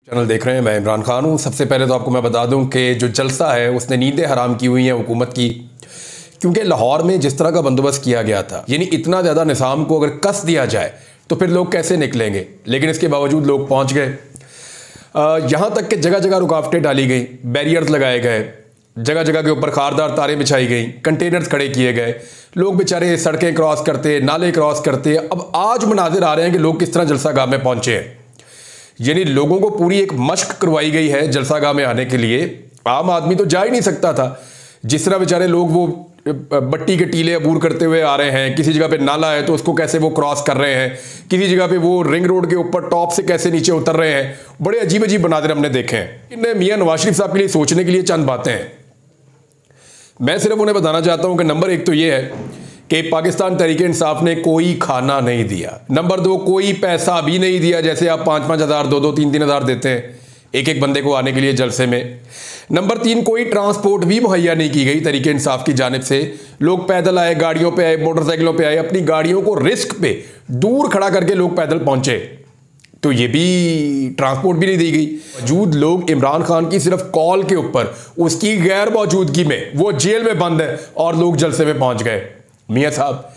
Channel देख रहे हैं। मैं इमरान खान हूं। सबसे पहले तो आपको मैं बता दूं कि जो जलसा है उसने नींदें हराम की हुई हैं हुकूमत की, क्योंकि लाहौर में जिस तरह का बंदोबस्त किया गया था, यानी इतना ज़्यादा निज़ाम को अगर कस दिया जाए तो फिर लोग कैसे निकलेंगे। लेकिन इसके बावजूद लोग पहुँच गए। यहाँ तक कि जगह जगह रुकावटें डाली गई, बैरियर्स लगाए गए, जगह जगह के ऊपर खारदार तारें बिछाई गई, कंटेनर्स खड़े किए गए, लोग बेचारे सड़कें क्रॉस करते, नाले क्रॉस करते। अब आज मनाजिर आ रहे हैं कि लोग किस तरह जलसागाह में पहुंचे हैं। यानी लोगों को पूरी एक मश्क करवाई गई है जलसागाह में आने के लिए। आम आदमी तो जा ही नहीं सकता था। जिस तरह बेचारे लोग वो बट्टी के टीले अबूर करते हुए आ रहे हैं, किसी जगह पे नाला है तो उसको कैसे वो क्रॉस कर रहे हैं, किसी जगह पे वो रिंग रोड के ऊपर टॉप से कैसे नीचे उतर रहे हैं, बड़े अजीब अजीब मनाजिर हमने देखे हैं। इन मियां नवाज शरीफ साहब के लिए सोचने के लिए चंद बातें हैं। मैं सिर्फ उन्हें बताना चाहता हूं कि नंबर एक तो ये है कि पाकिस्तान तहरीक इंसाफ ने कोई खाना नहीं दिया। नंबर दो, कोई पैसा भी नहीं दिया। जैसे आप 5-5 हज़ार, 2-2, 3-3 हज़ार देते हैं एक एक बंदे को आने के लिए जलसे में। नंबर तीन, कोई ट्रांसपोर्ट भी मुहैया नहीं की गई तहरीक इंसाफ की जानिब से। लोग पैदल आए, गाड़ियों पे आए, मोटरसाइकिलों पे आए, अपनी गाड़ियों को रिस्क पे दूर खड़ा करके लोग पैदल पहुंचे, तो ये भी ट्रांसपोर्ट भी नहीं दी गई। मौजूद लोग इमरान खान की सिर्फ कॉल के ऊपर, उसकी गैर मौजूदगी में वो जेल में बंद है और लोग जलसे में पहुंच गए। मियाँ साहब,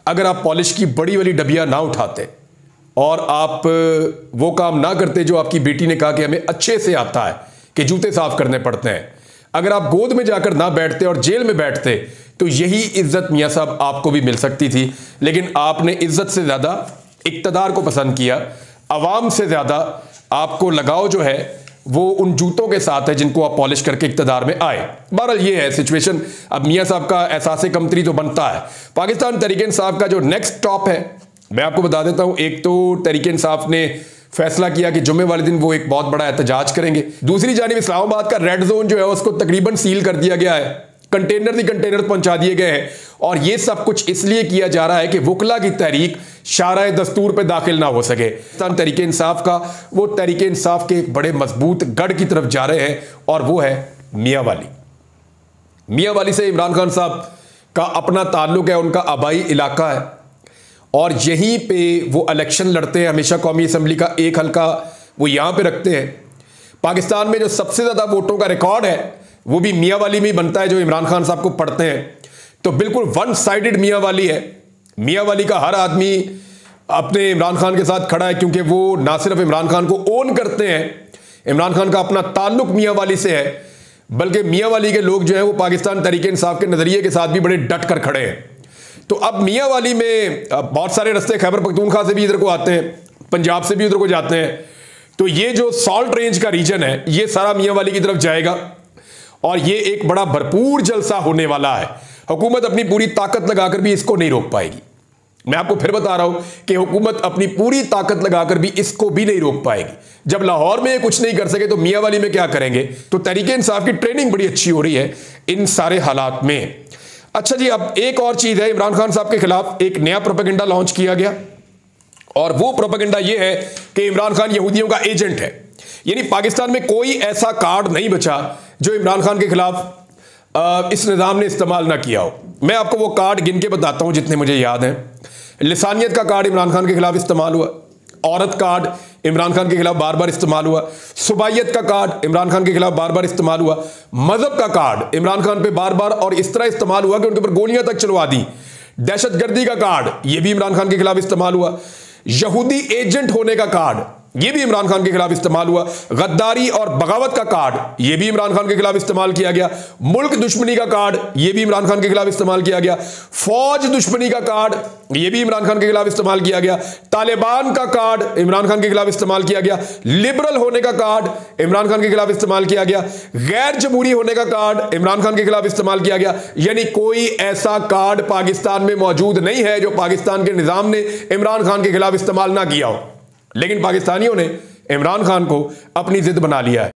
अगर आप पॉलिश की बड़ी वाली डबिया ना उठाते और आप वो काम ना करते जो आपकी बेटी ने कहा कि हमें अच्छे से आता है कि जूते साफ करने पड़ते हैं, अगर आप गोद में जाकर ना बैठते और जेल में बैठते, तो यही इज्जत मियाँ साहब आपको भी मिल सकती थी। लेकिन आपने इज्जत से ज्यादा इक्तदार को पसंद किया। अवाम से ज्यादा आपको लगाव जो है वो उन जूतों के साथ है जिनको आप पॉलिश करके इक्तदार में आए। बहरहाल ये है सिचुएशन। अब मियाँ साहब का एहसास कमतरी तो बनता है। पाकिस्तान तहरीक इंसाफ का जो नेक्स्ट स्टॉप है, मैं आपको बता देता हूं। एक तो तहरीक इंसाफ ने फैसला किया कि जुम्मे वाले दिन वो एक बहुत बड़ा एहतजाज करेंगे। दूसरी जानिब इस्लामाबाद का रेड जोन जो है उसको तकरीबन सील कर दिया गया है, कंटेनर ही कंटेनर पहुंचा दिए गए हैं। और ये सब कुछ इसलिए किया जा रहा है कि वकला की तहरीक शाराए दस्तूर पे दाखिल ना हो सके। तहरीक इंसाफ का वो तहरीक इंसाफ के एक बड़े मजबूत गढ़ की तरफ जा रहे हैं और वो है मियाँ वाली। मियाँ वाली से इमरान खान साहब का अपना ताल्लुक है, उनका आबाई इलाका है और यहीं पे वो इलेक्शन लड़ते हैं। हमेशा कौमी असम्बली का एक हल्का वो यहाँ पे रखते हैं। पाकिस्तान में जो सबसे ज़्यादा वोटों का रिकॉर्ड है वो भी मियाँ वाली में ही बनता है, जो इमरान खान साहब को पढ़ते हैं। तो बिल्कुल वन साइडेड मियाँ वाली है। मियाँ वाली का हर आदमी अपने इमरान खान के साथ खड़ा है, क्योंकि वो ना सिर्फ इमरान खान को ओन करते हैं, इमरान खान का अपना ताल्लुक मियाँ वाली से है, बल्कि मियाँ वाली के लोग जो हैं वो पाकिस्तान तहरीक इंसाफ के नज़रिए के साथ भी बड़े डट कर खड़े हैं। तो अब मियाँ वाली में बहुत सारे रास्ते खैबर पख्तूनख्वा से भी इधर को आते हैं, पंजाब से भी उधर को जाते हैं। तो ये जो सॉल्ट रेंज का रीजन है ये सारा मियाँ वाली की तरफ जाएगा और ये एक बड़ा भरपूर जलसा होने वाला है। हुकूमत अपनी पूरी ताकत लगाकर भी इसको नहीं रोक पाएगी। मैं आपको फिर बता रहा हूं कि हुकूमत अपनी पूरी ताकत लगाकर भी इसको भी नहीं रोक पाएगी। जब लाहौर में कुछ नहीं कर सके तो मियाँ वाली में क्या करेंगे। तो तहरीक इंसाफ की ट्रेनिंग बड़ी अच्छी हो रही है इन सारे हालात में। अच्छा जी, अब एक और चीज है, इमरान खान साहब के खिलाफ एक नया प्रोपेगेंडा लॉन्च किया गया और वो प्रोपेगेंडा ये है कि इमरान खान यहूदियों का एजेंट है। यानी पाकिस्तान में कोई ऐसा कार्ड नहीं बचा जो इमरान खान के खिलाफ इस निज़ाम ने इस्तेमाल ना किया हो। मैं आपको वो कार्ड गिन के बताता हूं जितने मुझे याद हैं। लिसानियत का कार्ड इमरान खान के खिलाफ इस्तेमाल हुआ, औरत कार्ड इमरान खान के खिलाफ बार बार इस्तेमाल हुआ, सुबाइयत का कार्ड इमरान खान के खिलाफ बार बार इस्तेमाल हुआ, मजहब का कार्ड इमरान खान पे बार बार और इस तरह इस्तेमाल हुआ कि उनके ऊपर गोलियां तक चलवा दी, दहशतगर्दी का कार्ड ये भी इमरान खान के खिलाफ इस्तेमाल हुआ, यहूदी एजेंट होने का कार्ड ये भी इमरान खान के खिलाफ इस्तेमाल हुआ, गद्दारी और बगावत का कार्ड ये भी इमरान खान के खिलाफ इस्तेमाल किया गया, मुल्क दुश्मनी का कार्ड ये भी इमरान खान के खिलाफ इस्तेमाल किया गया, फौज दुश्मनी का कार्ड ये भी इमरान खान के खिलाफ इस्तेमाल किया गया, तालिबान का कार्ड इमरान खान के खिलाफ इस्तेमाल किया गया, लिबरल होने का कार्ड इमरान खान के खिलाफ इस्तेमाल किया गया, गैर जमहूरी होने का कार्ड इमरान खान के खिलाफ इस्तेमाल किया गया। यानी कोई ऐसा कार्ड पाकिस्तान में मौजूद नहीं है जो पाकिस्तान के निजाम ने इमरान खान के खिलाफ इस्तेमाल ना किया हो। लेकिन पाकिस्तानियों ने इमरान खान को अपनी जिद बना लिया है।